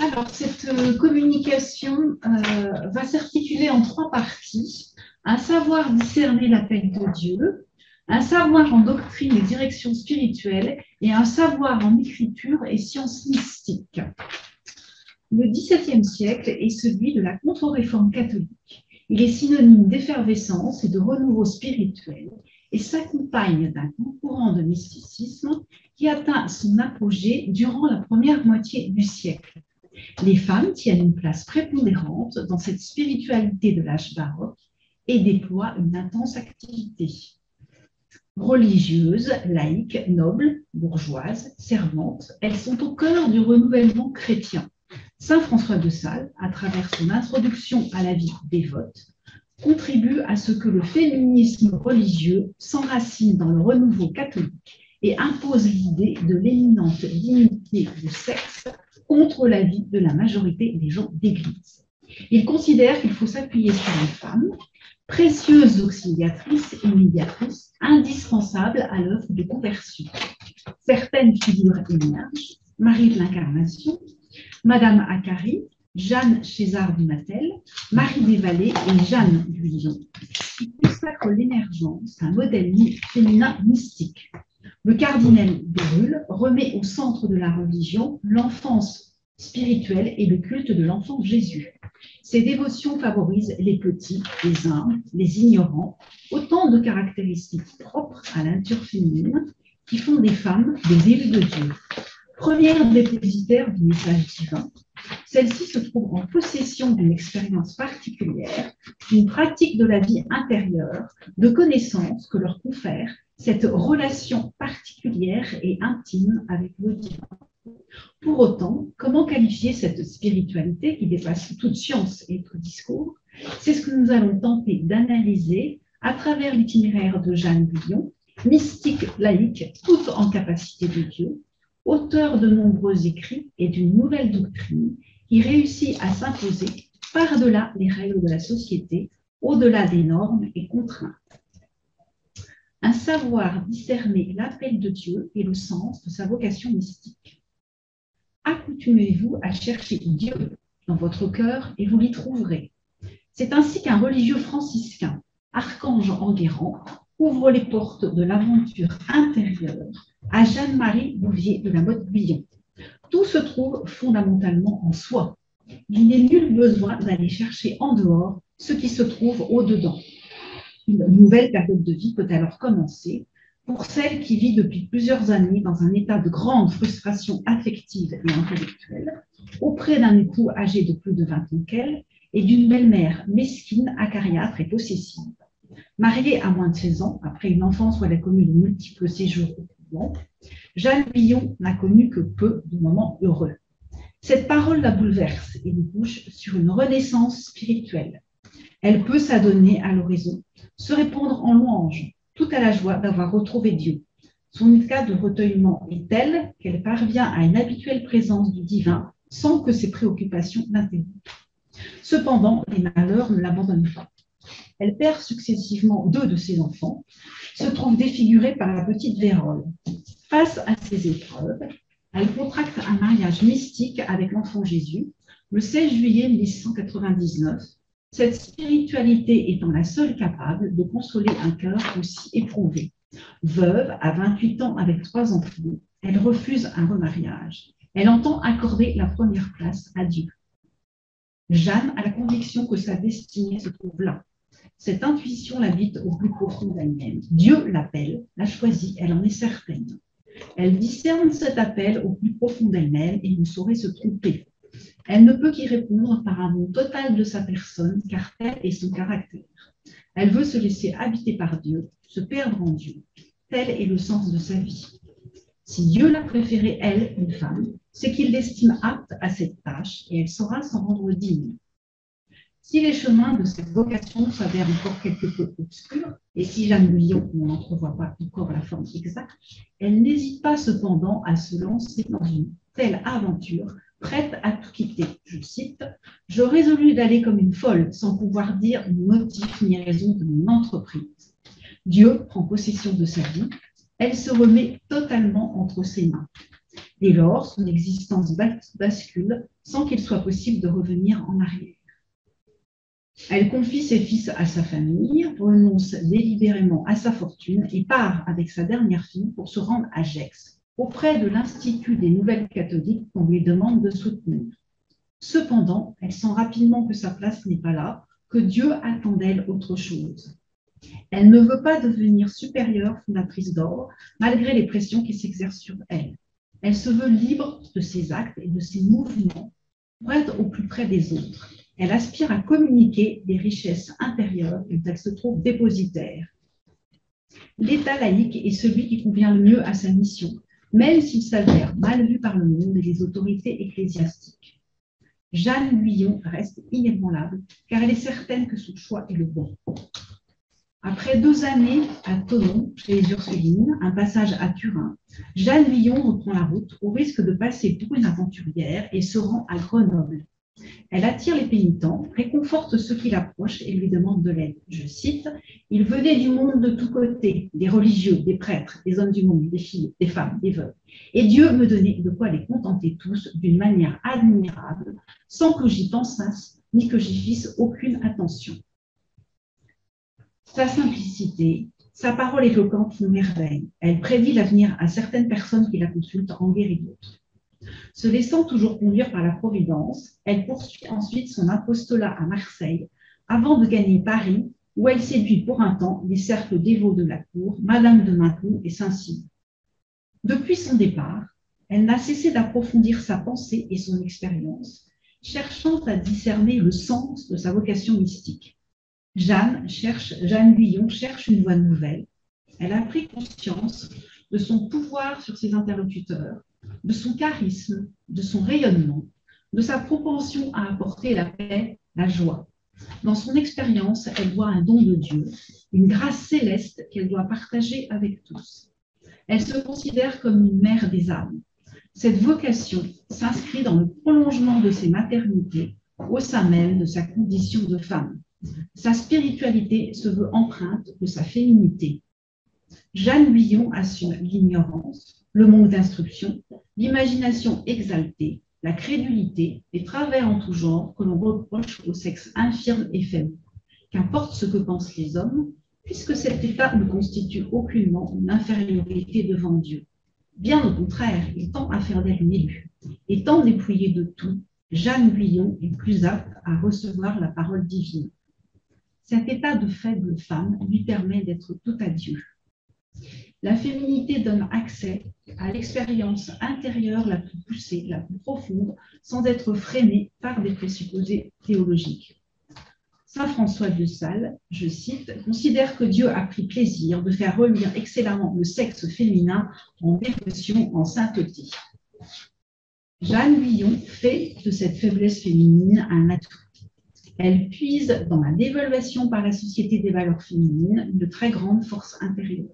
Alors, cette communication va s'articuler en trois parties. Un savoir discerner l'appel de Dieu, un savoir en doctrine et direction spirituelle et un savoir en écriture et sciences mystiques. Le XVIIe siècle est celui de la contre-réforme catholique. Il est synonyme d'effervescence et de renouveau spirituel et s'accompagne d'un courant de mysticisme qui atteint son apogée durant la première moitié du siècle. Les femmes tiennent une place prépondérante dans cette spiritualité de l'âge baroque et déploient une intense activité. Religieuses, laïques, nobles, bourgeoises, servantes, elles sont au cœur du renouvellement chrétien. Saint François de Sales, à travers son introduction à la vie dévote, contribue à ce que le féminisme religieux s'enracine dans le renouveau catholique et impose l'idée de l'éminente dignité du sexe contre la vie de la majorité des gens d'Église. Il considère qu'il faut s'appuyer sur les femmes, précieuses auxiliatrices et médiatrices, indispensables à l'œuvre de conversion. Certaines figures émergent, Marie de l'Incarnation, Madame Acari, Jeanne César du Matel, Marie des Vallées et Jeanne du Lion, qui consacrent l'émergence d'un modèle féminin mystique. Le cardinal Bérulle remet au centre de la religion l'enfance spirituelle et le culte de l'enfant Jésus. Ces dévotions favorisent les petits, les humbles, les ignorants, autant de caractéristiques propres à la nature féminine qui font des femmes des élus de Dieu. Première dépositaire du message divin, celle-ci se trouve en possession d'une expérience particulière, d'une pratique de la vie intérieure, de connaissances que leur confère cette relation particulière et intime avec le divin. Pour autant, comment qualifier cette spiritualité qui dépasse toute science et tout discours? C'est ce que nous allons tenter d'analyser à travers l'itinéraire de Jeanne du Lion, mystique laïque, toute en capacité de Dieu, auteur de nombreux écrits et d'une nouvelle doctrine qui réussit à s'imposer par-delà les règles de la société, au-delà des normes et contraintes. Un savoir discerner l'appel de Dieu et le sens de sa vocation mystique. Accoutumez-vous à chercher Dieu dans votre cœur et vous l'y trouverez. C'est ainsi qu'un religieux franciscain, archange Enguerrand, ouvre les portes de l'aventure intérieure à Jeanne-Marie Bouvier de la Motte-Guyon. Tout se trouve fondamentalement en soi. Il n'est nul besoin d'aller chercher en dehors ce qui se trouve au-dedans. Une nouvelle période de vie peut alors commencer pour celle qui vit depuis plusieurs années dans un état de grande frustration affective et intellectuelle, auprès d'un époux âgé de plus de 20 ans qu'elle et d'une belle-mère mesquine, acariâtre et possessive. Mariée à moins de 16 ans, après une enfance où elle a connu de multiples séjours au couvent, Jeanne Guyon n'a connu que peu de moments heureux. Cette parole la bouleverse et débouche sur une renaissance spirituelle. Elle peut s'adonner à l'horizon, se répandre en louanges, tout à la joie d'avoir retrouvé Dieu. Son état de recueillement est tel qu'elle parvient à une habituelle présence du divin sans que ses préoccupations l'interrompent. Cependant, les malheurs ne l'abandonnent pas. Elle perd successivement 2 de ses enfants, se trouve défigurée par la petite vérole. Face à ces épreuves, elle contracte un mariage mystique avec l'enfant Jésus le 16 juillet 1199, cette spiritualité étant la seule capable de consoler un cœur aussi éprouvé. Veuve, à 28 ans avec 3 enfants, elle refuse un remariage. Elle entend accorder la première place à Dieu. Jeanne a la conviction que sa destinée se trouve là. Cette intuition l'habite au plus profond d'elle-même. Dieu l'appelle, l'a choisie, elle en est certaine. Elle discerne cet appel au plus profond d'elle-même et ne saurait se tromper. Elle ne peut qu'y répondre par un don total de sa personne, car tel est son caractère. Elle veut se laisser habiter par Dieu, se perdre en Dieu. Tel est le sens de sa vie. Si Dieu l'a préférée, elle, une femme, c'est qu'il l'estime apte à cette tâche et elle saura s'en rendre digne. Si les chemins de cette vocation s'avèrent encore quelque peu obscurs, et si Jeanne Guyon n'entrevoit pas encore la forme exacte, elle n'hésite pas cependant à se lancer dans une telle aventure, prête à tout quitter. Je cite, « Je résolus d'aller comme une folle, sans pouvoir dire ni motif ni raison de mon entreprise. Dieu prend possession de sa vie, elle se remet totalement entre ses mains. Dès lors, son existence bascule sans qu'il soit possible de revenir en arrière. Elle confie ses fils à sa famille, renonce délibérément à sa fortune et part avec sa dernière fille pour se rendre à Gex, auprès de l'Institut des Nouvelles Catholiques qu'on lui demande de soutenir. Cependant, elle sent rapidement que sa place n'est pas là, que Dieu attend d'elle autre chose. Elle ne veut pas devenir supérieure fondatrice d'ordre, malgré les pressions qui s'exercent sur elle. Elle se veut libre de ses actes et de ses mouvements pour être au plus près des autres. Elle aspire à communiquer des richesses intérieures dont elle se trouve dépositaire. L'état laïque est celui qui convient le mieux à sa mission, même s'il s'avère mal vu par le monde et les autorités ecclésiastiques. Jeanne Guyon reste inébranlable, car elle est certaine que son choix est le bon. Après 2 années à Thonon, chez les Ursulines, un passage à Turin, Jeanne Guyon reprend la route au risque de passer pour une aventurière et se rend à Grenoble. Elle attire les pénitents, réconforte ceux qui l'approchent et lui demande de l'aide. Je cite, « Il venait du monde de tous côtés, des religieux, des prêtres, des hommes du monde, des filles, des femmes, des veuves. Et Dieu me donnait de quoi les contenter tous d'une manière admirable, sans que j'y pensasse, ni que j'y fisse aucune attention. » Sa simplicité, sa parole éloquente font merveille. Elle prédit l'avenir à certaines personnes qui la consultent, en guérit d'autres. Se laissant toujours conduire par la Providence, elle poursuit ensuite son apostolat à Marseille, avant de gagner Paris, où elle séduit pour un temps les cercles dévots de la cour, Madame de Maintenon et Saint-Simon. Depuis son départ, elle n'a cessé d'approfondir sa pensée et son expérience, cherchant à discerner le sens de sa vocation mystique. Jeanne Guyon cherche une voie nouvelle. Elle a pris conscience de son pouvoir sur ses interlocuteurs, de son charisme, de son rayonnement, de sa propension à apporter la paix, la joie. Dans son expérience, elle voit un don de Dieu, une grâce céleste qu'elle doit partager avec tous. Elle se considère comme une mère des âmes. Cette vocation s'inscrit dans le prolongement de ses maternités, au sein même de sa condition de femme. Sa spiritualité se veut empreinte de sa féminité. Jeanne Guyon assume l'ignorance, le manque d'instruction, l'imagination exaltée, la crédulité, les travers en tout genre que l'on reproche au sexe infirme et faible. Qu'importe ce que pensent les hommes, puisque cet état ne constitue aucunement une infériorité devant Dieu. Bien au contraire, il tend à faire d'elle une élue. Étant dépouillée de tout, Jeanne Guyon est plus apte à recevoir la parole divine. Cet état de faible femme lui permet d'être tout à Dieu. La féminité donne accès à l'expérience intérieure la plus poussée, la plus profonde, sans être freinée par des présupposés théologiques. Saint François de Sales, je cite, considère que Dieu a pris plaisir de faire relire excellemment le sexe féminin en dévotion, en sainteté. Jeanne Guyon fait de cette faiblesse féminine un atout. Elle puise dans la dévaluation par la société des valeurs féminines une très grande force intérieure.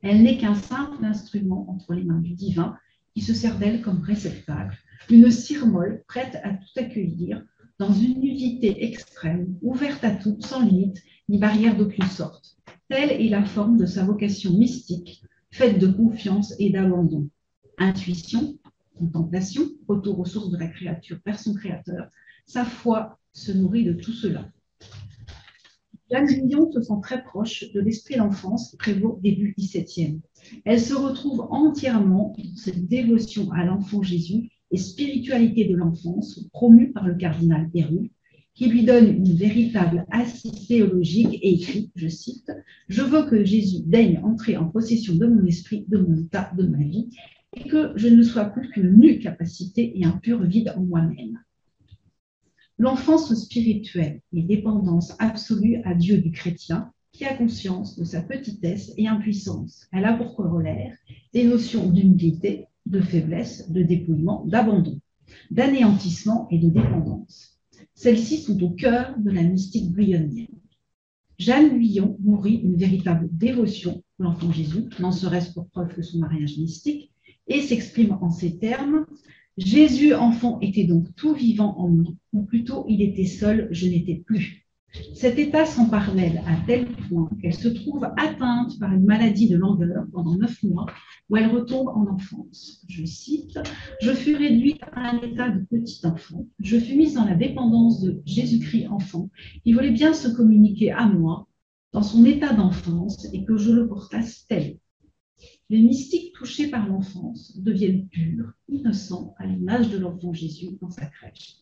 Elle n'est qu'un simple instrument entre les mains du divin qui se sert d'elle comme réceptacle, une cire molle prête à tout accueillir dans une nudité extrême, ouverte à tout, sans limite ni barrière d'aucune sorte. Telle est la forme de sa vocation mystique, faite de confiance et d'abandon. Intuition, contemplation, retour aux sources de la créature vers son créateur, sa foi se nourrit de tout cela. Jeanne Guyon se sent très proche de l'esprit d'enfance qui prévaut début XVIIe. Elle se retrouve entièrement dans cette dévotion à l'enfant Jésus et spiritualité de l'enfance promue par le cardinal Péru, qui lui donne une véritable assise théologique et écrit, je cite, « Je veux que Jésus daigne entrer en possession de mon esprit, de mon état, de ma vie, et que je ne sois plus qu'une nue capacité et un pur vide en moi-même. » L'enfance spirituelle et dépendance absolue à Dieu du chrétien qui a conscience de sa petitesse et impuissance. Elle a pour corollaire des notions d'humilité, de faiblesse, de dépouillement, d'abandon, d'anéantissement et de dépendance. Celles-ci sont au cœur de la mystique guyonienne. Jeanne Guyon nourrit une véritable dévotion pour l'enfant Jésus, n'en serait-ce pour preuve que son mariage mystique, et s'exprime en ces termes: Jésus, enfant, était donc tout vivant en moi, ou plutôt il était seul, je n'étais plus. Cet état s'empare d'elle à tel point qu'elle se trouve atteinte par une maladie de langueur pendant 9 mois, où elle retombe en enfance. Je cite, je fus réduite à un état de petit enfant. Je fus mise dans la dépendance de Jésus-Christ enfant, qui voulait bien se communiquer à moi dans son état d'enfance et que je le portasse tel. Les mystiques touchés par l'enfance deviennent purs, innocents, à l'image de l'enfant Jésus dans sa crèche.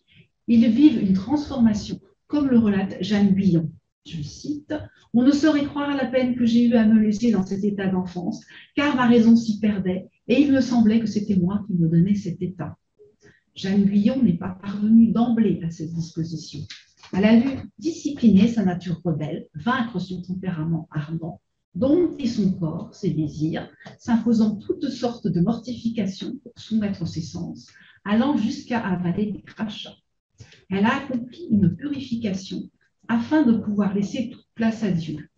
Ils vivent une transformation, comme le relate Jeanne Guyon. Je cite, « On ne saurait croire la peine que j'ai eue à me laisser dans cet état d'enfance, car ma raison s'y perdait, et il me semblait que c'était moi qui me donnais cet état. » Jeanne Guyon n'est pas parvenue d'emblée à cette disposition. Elle a dû discipliner sa nature rebelle, vaincre son tempérament ardent, dompter son corps, ses désirs, s'imposant toutes sortes de mortifications pour soumettre ses sens, allant jusqu'à avaler des crachats. Elle a accompli une purification afin de pouvoir laisser toute place à Dieu.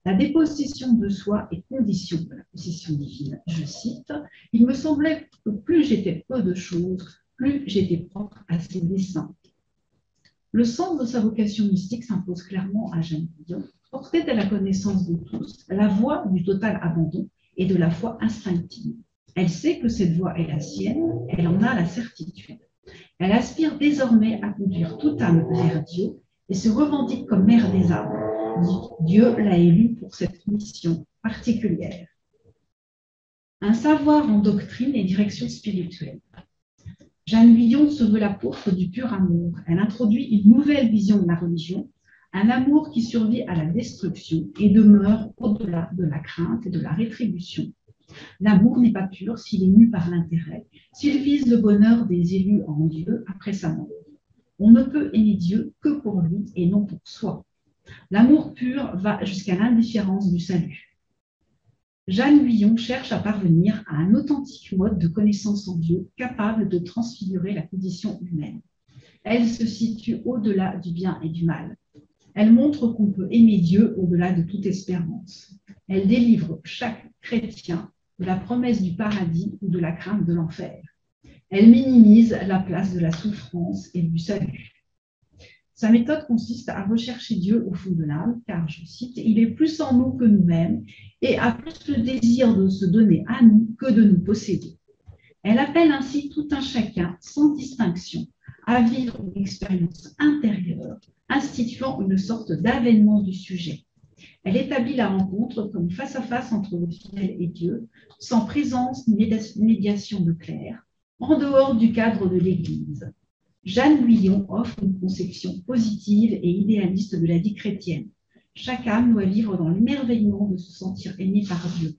La dépossession de soi est condition de la possession divine. Je cite, « Il me semblait que plus j'étais peu de choses, plus j'étais propre à ses desseins. » Le sens de sa vocation mystique s'impose clairement à Jeanne Guyon, portait à la connaissance de tous la voie du total abandon et de la foi instinctive. Elle sait que cette voie est la sienne, elle en a la certitude. Elle aspire désormais à conduire toute âme vers Dieu et se revendique comme mère des âmes. Dieu l'a élue pour cette mission particulière. Un savoir en doctrine et direction spirituelle. Jeanne Guyon se veut l'apôtre du pur amour. Elle introduit une nouvelle vision de la religion, un amour qui survit à la destruction et demeure au-delà de la crainte et de la rétribution. L'amour n'est pas pur s'il est mu par l'intérêt, s'il vise le bonheur des élus en Dieu après sa mort. On ne peut aimer Dieu que pour lui et non pour soi. L'amour pur va jusqu'à l'indifférence du salut. Jeanne Guyon cherche à parvenir à un authentique mode de connaissance en Dieu capable de transfigurer la condition humaine. Elle se situe au-delà du bien et du mal. Elle montre qu'on peut aimer Dieu au-delà de toute espérance. Elle délivre chaque chrétien de la promesse du paradis ou de la crainte de l'enfer. Elle minimise la place de la souffrance et du salut. Sa méthode consiste à rechercher Dieu au fond de l'âme, car, je cite, « il est plus en nous que nous-mêmes et a plus le désir de se donner à nous que de nous posséder. » Elle appelle ainsi tout un chacun, sans distinction, à vivre une expérience intérieure, instituant une sorte d'avènement du sujet. Elle établit la rencontre comme face à face entre le fidèle et Dieu, sans présence ni médiation de clerc, en dehors du cadre de l'Église. Jeanne Guyon offre une conception positive et idéaliste de la vie chrétienne. Chaque âme doit vivre dans l'émerveillement de se sentir aimée par Dieu.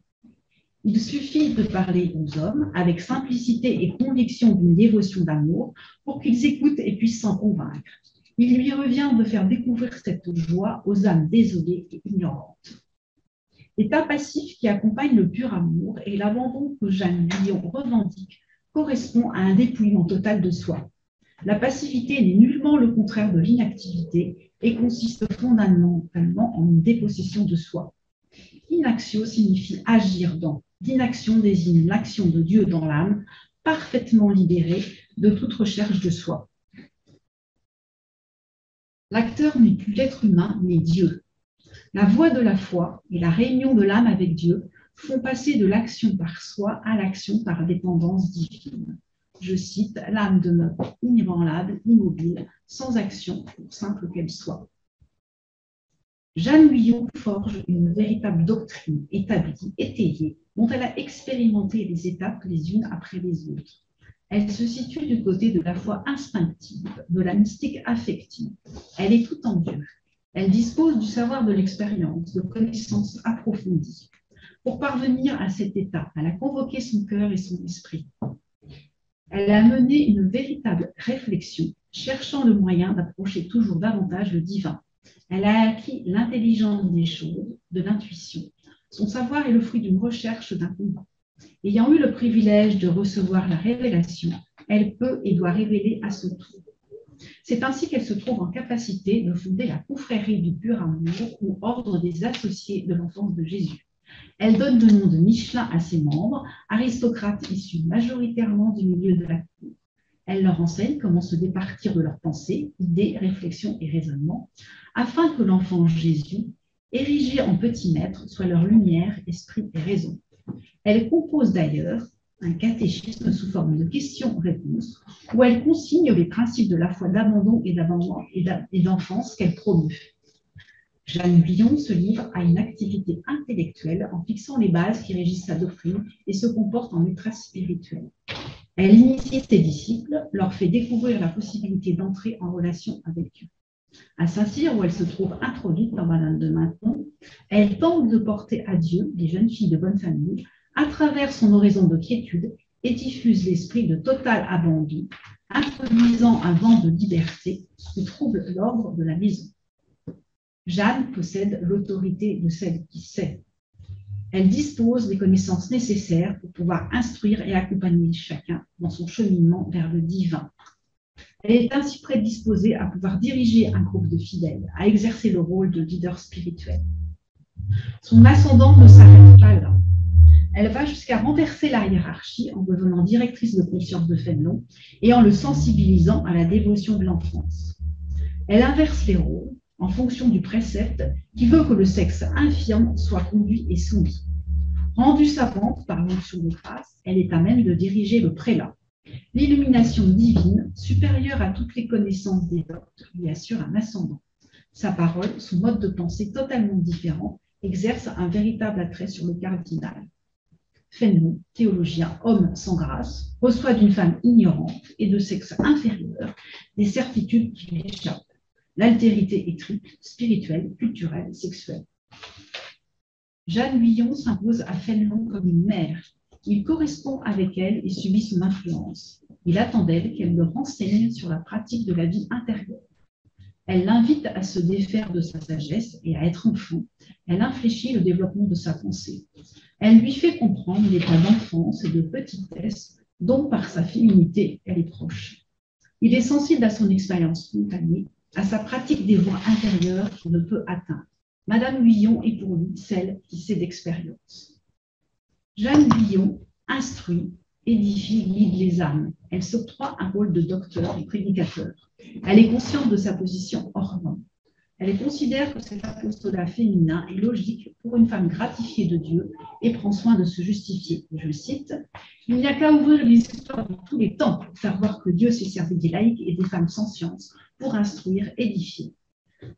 Il suffit de parler aux hommes avec simplicité et conviction d'une dévotion d'amour pour qu'ils écoutent et puissent s'en convaincre. Il lui revient de faire découvrir cette joie aux âmes désolées et ignorantes. L'état passif qui accompagne le pur amour et l'abandon que Jeanne Guyon revendique correspond à un dépouillement total de soi. La passivité n'est nullement le contraire de l'inactivité et consiste fondamentalement en une dépossession de soi. Inaction signifie agir dans. L'inaction désigne l'action de Dieu dans l'âme, parfaitement libérée de toute recherche de soi. L'acteur n'est plus l'être humain, mais Dieu. La voie de la foi et la réunion de l'âme avec Dieu font passer de l'action par soi à l'action par dépendance divine. Je cite, « l'âme demeure inébranlable, immobile, sans action, pour simple qu'elle soit. » Jeanne Guyon forge une véritable doctrine établie, étayée, dont elle a expérimenté les étapes les unes après les autres. Elle se situe du côté de la foi instinctive, de la mystique affective. Elle est tout en Dieu. Elle dispose du savoir de l'expérience, de connaissances approfondies. Pour parvenir à cet état, elle a convoqué son cœur et son esprit. Elle a mené une véritable réflexion, cherchant le moyen d'approcher toujours davantage le divin. Elle a acquis l'intelligence des choses, de l'intuition. Son savoir est le fruit d'une recherche, d'un combat. Ayant eu le privilège de recevoir la révélation, elle peut et doit révéler à son tour. C'est ainsi qu'elle se trouve en capacité de fonder la confrérie du pur amour ou ordre des associés de l'enfance de Jésus. Elle donne le nom de Michelin à ses membres, aristocrates issus majoritairement du milieu de la cour. Elle leur enseigne comment se départir de leurs pensées, idées, réflexions et raisonnements, afin que l'enfant Jésus, érigé en petit maître, soit leur lumière, esprit et raison. Elle compose d'ailleurs un catéchisme sous forme de questions-réponses, où elle consigne les principes de la foi d'abandon et d'enfance qu'elle promeut. Jeanne Guyon se livre à une activité intellectuelle en fixant les bases qui régissent sa doctrine et se comporte en maîtresse spirituelle. Elle initie ses disciples, leur fait découvrir la possibilité d'entrer en relation avec Dieu. À Saint-Cyr, où elle se trouve introduite dans Madame de Maintenon, elle tente de porter à Dieu des jeunes filles de bonne famille à travers son oraison de quiétude et diffuse l'esprit de total abandon, introduisant un vent de liberté qui trouble l'ordre de la maison. Jeanne possède l'autorité de celle qui sait. Elle dispose des connaissances nécessaires pour pouvoir instruire et accompagner chacun dans son cheminement vers le divin. Elle est ainsi prédisposée à pouvoir diriger un groupe de fidèles, à exercer le rôle de leader spirituel. Son ascendant ne s'arrête pas là. Elle va jusqu'à renverser la hiérarchie en devenant directrice de conscience de Fénelon et en le sensibilisant à la dévotion de l'enfance. Elle inverse les rôles en fonction du précepte qui veut que le sexe infirme soit conduit et soumis. Rendue savante par l'onction de grâce, elle est à même de diriger le prélat. L'illumination divine, supérieure à toutes les connaissances des doctes, lui assure un ascendant. Sa parole, son mode de pensée totalement différent, exerce un véritable attrait sur le cardinal. Fénelon, théologien, homme sans grâce, reçoit d'une femme ignorante et de sexe inférieur des certitudes qui lui échappent. L'altérité est triple, spirituelle, culturelle, sexuelle. Jeanne Guyon s'impose à Fénelon comme une mère. Il correspond avec elle et subit son influence. Il attend d'elle qu'elle le renseigne sur la pratique de la vie intérieure. Elle l'invite à se défaire de sa sagesse et à être enfant. Elle infléchit le développement de sa pensée. Elle lui fait comprendre l'état d'enfance et de petitesse dont, par sa féminité, elle est proche. Il est sensible à son expérience spontanée, à sa pratique des voies intérieures qu'il ne peut atteindre. Madame Guyon est pour lui celle qui sait d'expérience. Jeanne Guyon instruit, édifie, guide les âmes. Elle s'octroie un rôle de docteur et prédicateur. Elle est consciente de sa position hors norme. Elle considère que cet apostolat féminin est logique pour une femme gratifiée de Dieu et prend soin de se justifier. Je cite, « Il n'y a qu'à ouvrir les histoires de tous les temps pour faire voir que Dieu s'est servi des laïcs et des femmes sans science pour instruire, édifier. »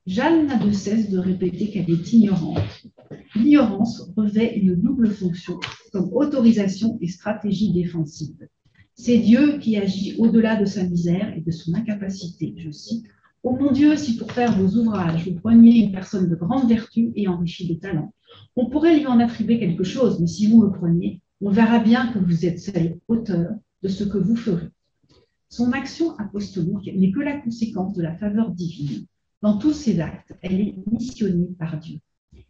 Jeanne n'a de cesse de répéter qu'elle est ignorante. L'ignorance revêt une double fonction comme autorisation et stratégie défensive. C'est Dieu qui agit au-delà de sa misère et de son incapacité. Je cite, « Ô mon Dieu, si pour faire vos ouvrages, vous preniez une personne de grande vertu et enrichie de talent, on pourrait lui en attribuer quelque chose, mais si vous le preniez, on verra bien que vous êtes seul auteur de ce que vous ferez. » Son action apostolique n'est que la conséquence de la faveur divine. Dans tous ses actes, elle est missionnée par Dieu.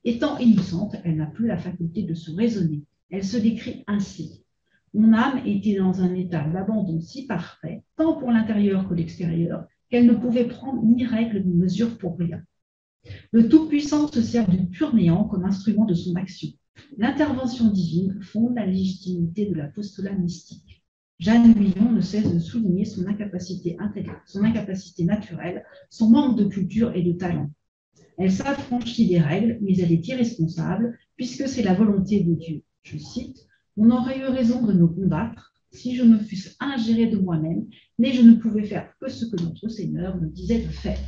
Étant innocente, elle n'a plus la faculté de se raisonner. Elle se décrit ainsi. Mon âme était dans un état d'abandon si parfait, tant pour l'intérieur que l'extérieur, qu'elle ne pouvait prendre ni règle ni mesure pour rien. Le Tout-Puissant se sert du pur néant comme instrument de son action. L'intervention divine fonde la légitimité de l'apostolat mystique. Jeanne Guyon ne cesse de souligner son incapacité naturelle, son manque de culture et de talent. Elle s'affranchit des règles, mais elle est irresponsable, puisque c'est la volonté de Dieu. Je cite, « On aurait eu raison de nous combattre si je me fusse ingérée de moi-même, mais je ne pouvais faire que ce que notre Seigneur me disait de faire. »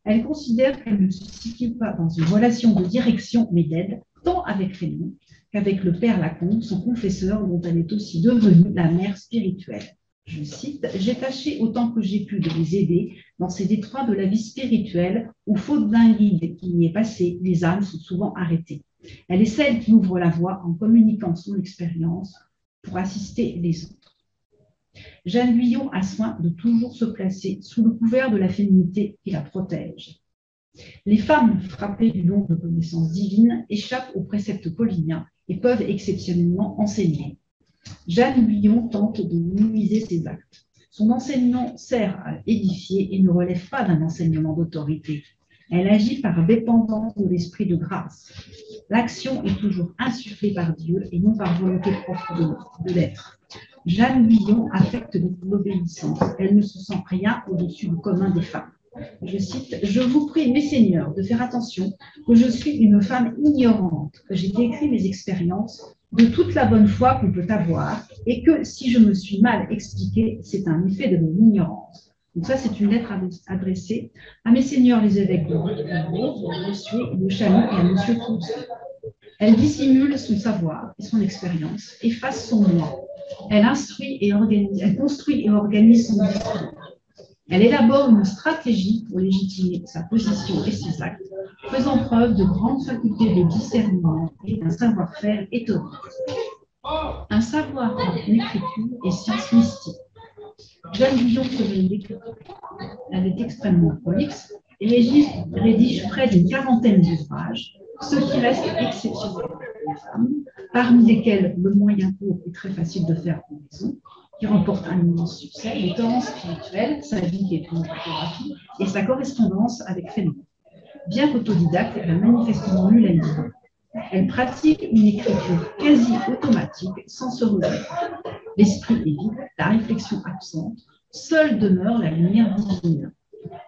Elle considère qu'elle ne se situe pas dans une relation de direction, mais d'aide, tant avec Fénelon qu'avec le père Lacombe, son confesseur, dont elle est aussi devenue la mère spirituelle. Je cite, « J'ai tâché autant que j'ai pu de les aider dans ces détroits de la vie spirituelle où, faute d'un guide qui y est passé, les âmes sont souvent arrêtées. Elle est celle qui ouvre la voie en communiquant son expérience pour assister les autres. » Jeanne Guyon a soin de toujours se placer sous le couvert de la féminité qui la protège. Les femmes frappées du don de connaissances divines échappent aux préceptes pauliniens et peuvent exceptionnellement enseigner. Jeanne Guyon tente de minimiser ses actes. Son enseignement sert à édifier et ne relève pas d'un enseignement d'autorité. Elle agit par dépendance de l'esprit de grâce. L'action est toujours insufflée par Dieu et non par volonté propre de l'être. Jeanne Guyon affecte de l'obéissance. Elle ne se sent rien au-dessus du commun des femmes. Je cite, « Je vous prie, mes seigneurs, de faire attention que je suis une femme ignorante, que j'ai décrit mes expériences de toute la bonne foi qu'on peut avoir et que si je me suis mal expliquée, c'est un effet de mon ignorance. » Donc ça, c'est une lettre adressée à mes seigneurs les évêques de Bossuet et de Châlons et à monsieur Pouce. Elle dissimule son savoir et son expérience, efface son moi. Elle construit et organise son discours. Elle élabore une stratégie pour légitimer sa position et ses actes, faisant preuve de grandes facultés de discernement et d'un savoir-faire étonnant. Un savoir en écriture et sciences mystiques. Jeanne Guyon faisait une écriture. Elle est extrêmement prolixe et rédige près d'une quarantaine d'ouvrages, ce qui reste exceptionnel pour les femmes, parmi lesquels le moyen court est très facile de faire en maison, qui remporte un immense succès, les torrents spirituels, sa vie qui est une photographie, et sa correspondance avec Fénelon. Bien qu'autodidacte, elle a manifestement lu la livre. Elle pratique une écriture quasi automatique, sans se regretter. L'esprit est vide, la réflexion absente, seule demeure la lumière divine.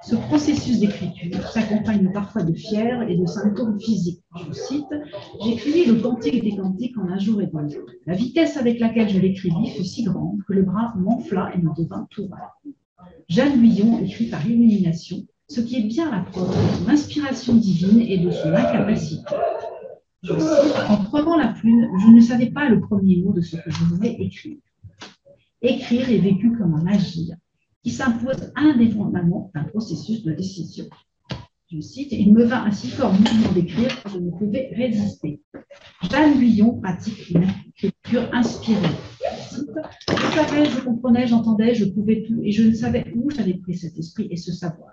Ce processus d'écriture s'accompagne parfois de fièvre et de symptômes physiques. Je cite, « J'écrivis le Cantique des Cantiques en un jour et demi. La vitesse avec laquelle je l'écrivis fut si grande que le bras m'enfla et me devint tout ras. » Jeanne Guyon écrit par illumination, ce qui est bien la preuve de son inspiration divine et de son incapacité. Je cite, « En prenant la plume, je ne savais pas le premier mot de ce que je voulais écrire. Écrire est vécu comme un agir qui s'impose indépendamment d'un processus de décision. » Je cite, « Il me vint un si fort mouvement d'écrire que je ne pouvais résister. » Jeanne Guyon pratique une écriture inspirée. Je cite, « Je savais, je comprenais, j'entendais, je pouvais tout, et je ne savais où j'avais pris cet esprit et ce savoir.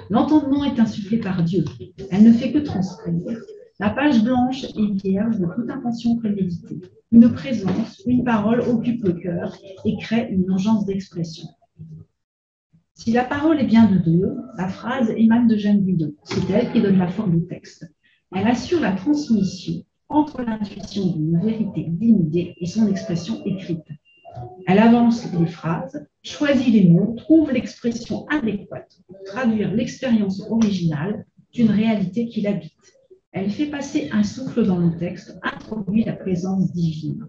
L'entendement est insufflé par Dieu. Elle ne fait que transcrire. La page blanche est vierge de toute intention préméditée. Une présence, une parole occupe le cœur et crée une urgence d'expression. Si la parole est bien de Dieu, la phrase émane de Jeanne Guyon. C'est elle qui donne la forme au texte. Elle assure la transmission entre l'intuition d'une vérité dénudée et son expression écrite. Elle avance les phrases, choisit les mots, trouve l'expression adéquate pour traduire l'expérience originale d'une réalité qui l'habite. Elle fait passer un souffle dans le texte, introduit la présence divine.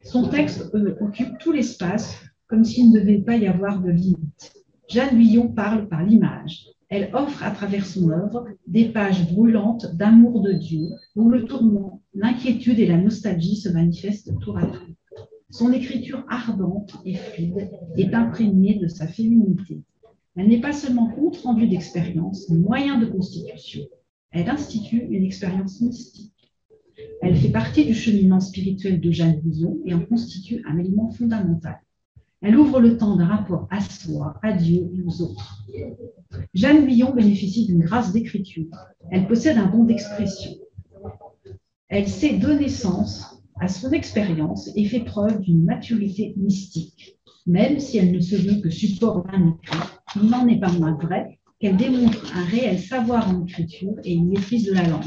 Son texte occupe tout l'espace, comme s'il ne devait pas y avoir de limite. Jeanne Guyon parle par l'image. Elle offre à travers son œuvre des pages brûlantes d'amour de Dieu, où le tourment, l'inquiétude et la nostalgie se manifestent tour à tour. Son écriture ardente et fluide est imprégnée de sa féminité. Elle n'est pas seulement compte rendu d'expérience, mais moyen de constitution. Elle institue une expérience mystique. Elle fait partie du cheminement spirituel de Jeanne Guyon et en constitue un élément fondamental. Elle ouvre le temps d'un rapport à soi, à Dieu et aux autres. Jeanne Guyon bénéficie d'une grâce d'écriture. Elle possède un don d'expression. Elle sait donner sens à son expérience et fait preuve d'une maturité mystique. Même si elle ne se veut que support d'un écrit, il n'en est pas moins vrai qu'elle démontre un réel savoir en écriture et une maîtrise de la langue.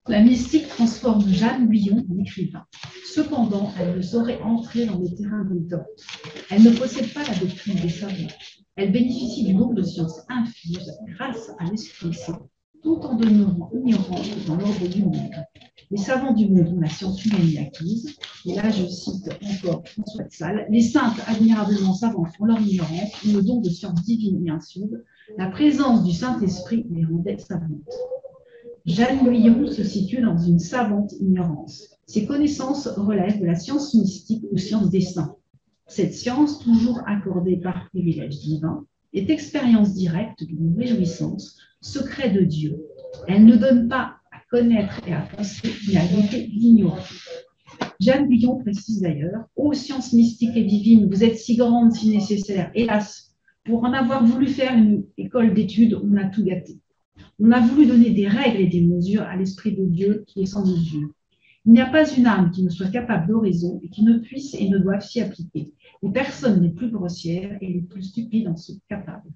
La mystique transforme Jeanne Guyon en écrivain. Cependant, elle ne saurait entrer dans le terrain des dogmes. Elle ne possède pas la doctrine des savants. Elle bénéficie du don de science infuse grâce à l'Esprit Saint, tout en demeurant ignorante dans l'ordre du monde. Les savants du monde ont la science humaine et acquise, et là je cite encore François de Sales, les saintes admirablement savantes font leur ignorance, ont le don de science divine et insoude, la présence du Saint-Esprit les rendait savantes. Jeanne Guyon se situe dans une savante ignorance. Ses connaissances relèvent de la science mystique ou science des saints. Cette science, toujours accordée par privilège divin, est expérience directe d'une réjouissance, secret de Dieu. Elle ne donne pas à connaître et à penser, mais à goûter l'ignorant. Jeanne Guyon précise d'ailleurs, « Ô science mystique et divine, vous êtes si grande, si nécessaire, hélas, pour en avoir voulu faire une école d'études, on a tout gâté. On a voulu donner des règles et des mesures à l'Esprit de Dieu qui est sans mesure. Il n'y a pas une âme qui ne soit capable d'oraison et qui ne puisse et ne doive s'y appliquer. Les personnes les plus grossières et les plus stupides en sont capables. »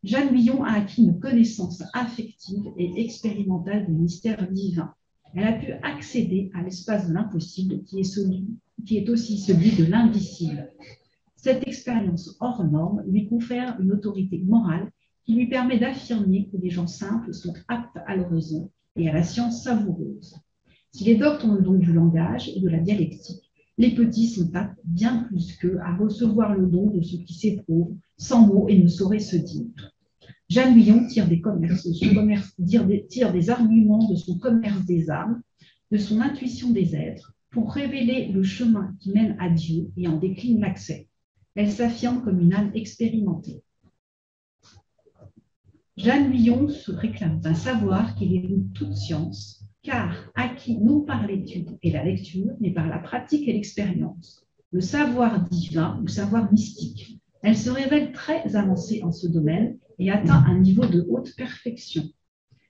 Jeanne Guyon a acquis une connaissance affective et expérimentale des mystères divins. Elle a pu accéder à l'espace de l'impossible qui est aussi celui de l'indicible. Cette expérience hors norme lui confère une autorité morale qui lui permet d'affirmer que les gens simples sont aptes à l'horizon et à la science savoureuse. Si les doctes ont le don du langage et de la dialectique, les petits sont aptes bien plus qu'eux à recevoir le don de ce qui s'éprouve sans mots et ne saurait se dire. Jeanne Huillon tire des arguments de son commerce des âmes, de son intuition des êtres, pour révéler le chemin qui mène à Dieu et en décline l'accès. Elle s'affirme comme une âme expérimentée. Jeanne Huillon se réclame d'un savoir qui déroule toute science, car acquis non par l'étude et la lecture, mais par la pratique et l'expérience. Le savoir divin ou savoir mystique. Elle se révèle très avancée en ce domaine et atteint un niveau de haute perfection.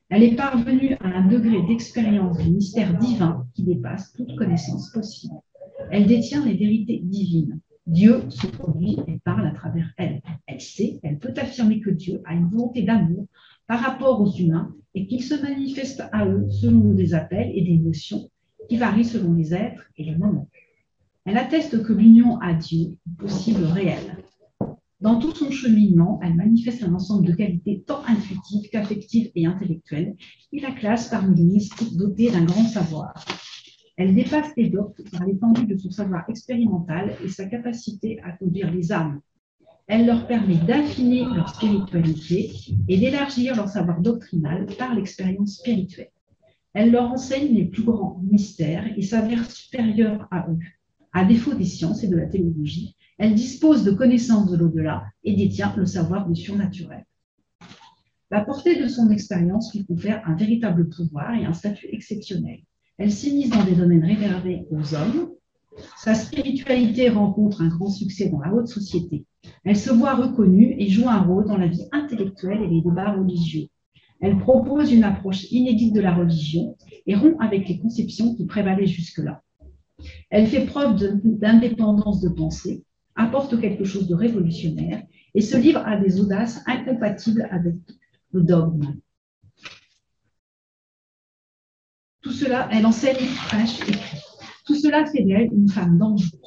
Elle est parvenue à un degré d'expérience du mystère divin qui dépasse toute connaissance possible. Elle détient les vérités divines. Dieu se produit et parle à travers elle. Elle sait, elle peut affirmer que Dieu a une volonté d'amour par rapport aux humains et qu'il se manifeste à eux selon des appels et des notions qui varient selon les êtres et les moments. Elle atteste que l'union à Dieu est possible réelle. Dans tout son cheminement, elle manifeste un ensemble de qualités tant intuitives qu'affectives et intellectuelles qui la classe parmi les mystiques dotés d'un grand savoir. Elle dépasse les doctes par l'étendue de son savoir expérimental et sa capacité à conduire les âmes. Elle leur permet d'affiner leur spiritualité et d'élargir leur savoir doctrinal par l'expérience spirituelle. Elle leur enseigne les plus grands mystères et s'avère supérieure à eux. À défaut des sciences et de la théologie, elle dispose de connaissances de l'au-delà et détient le savoir du surnaturel. La portée de son expérience lui confère un véritable pouvoir et un statut exceptionnel. Elle s'immisce dans des domaines réservés aux hommes. Sa spiritualité rencontre un grand succès dans la haute société. Elle se voit reconnue et joue un rôle dans la vie intellectuelle et les débats religieux. Elle propose une approche inédite de la religion et rompt avec les conceptions qui prévalaient jusque-là. Elle fait preuve d'indépendance de pensée, apporte quelque chose de révolutionnaire et se livre à des audaces incompatibles avec le dogme. Tout cela, elle enseigne, prêche, écrit. Tout cela fait d'elle une femme dangereuse.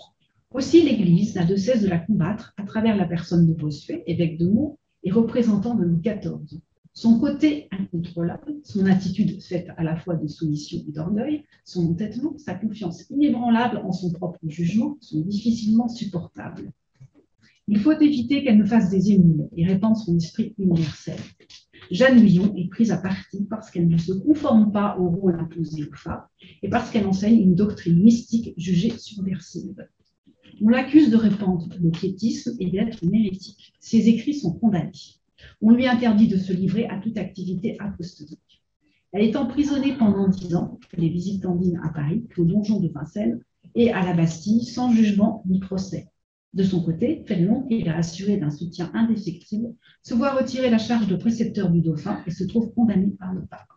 Aussi, l'Église n'a de cesse de la combattre à travers la personne de Bossuet, évêque de Meaux et représentant de Louis XIV. Son côté incontrôlable, son attitude faite à la fois de soumission et d'orgueil, son entêtement, sa confiance inébranlable en son propre jugement sont difficilement supportables. Il faut éviter qu'elle ne fasse des émules et répande son esprit universel. Jeanne Huillon est prise à partie parce qu'elle ne se conforme pas au rôle imposé aux femmes et parce qu'elle enseigne une doctrine mystique jugée subversive. On l'accuse de répandre le piétisme et d'être une hérétique. Ses écrits sont condamnés. On lui interdit de se livrer à toute activité apostolique. Elle est emprisonnée pendant 10 ans, les Visitandines à Paris, au donjon de Vincennes et à la Bastille, sans jugement ni procès. De son côté, Fénelon, qui est assuré d'un soutien indéfectible, se voit retirer la charge de précepteur du dauphin et se trouve condamné par le pape.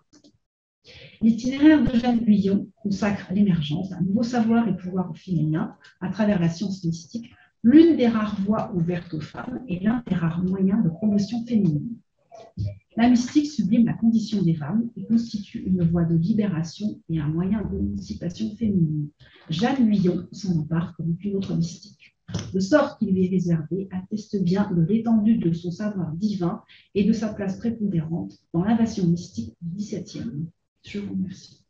L'itinéraire de Jeanne Huillon consacre l'émergence d'un nouveau savoir et pouvoir féminin à travers la science mystique, l'une des rares voies ouvertes aux femmes et l'un des rares moyens de promotion féminine. La mystique sublime la condition des femmes et constitue une voie de libération et un moyen d'émancipation féminine. Jeanne Huillon s'en empare comme aucune autre mystique. Le sort qui lui est réservé atteste bien de l'étendue de son savoir divin et de sa place prépondérante dans l'invasion mystique du XVIIe. Je vous remercie.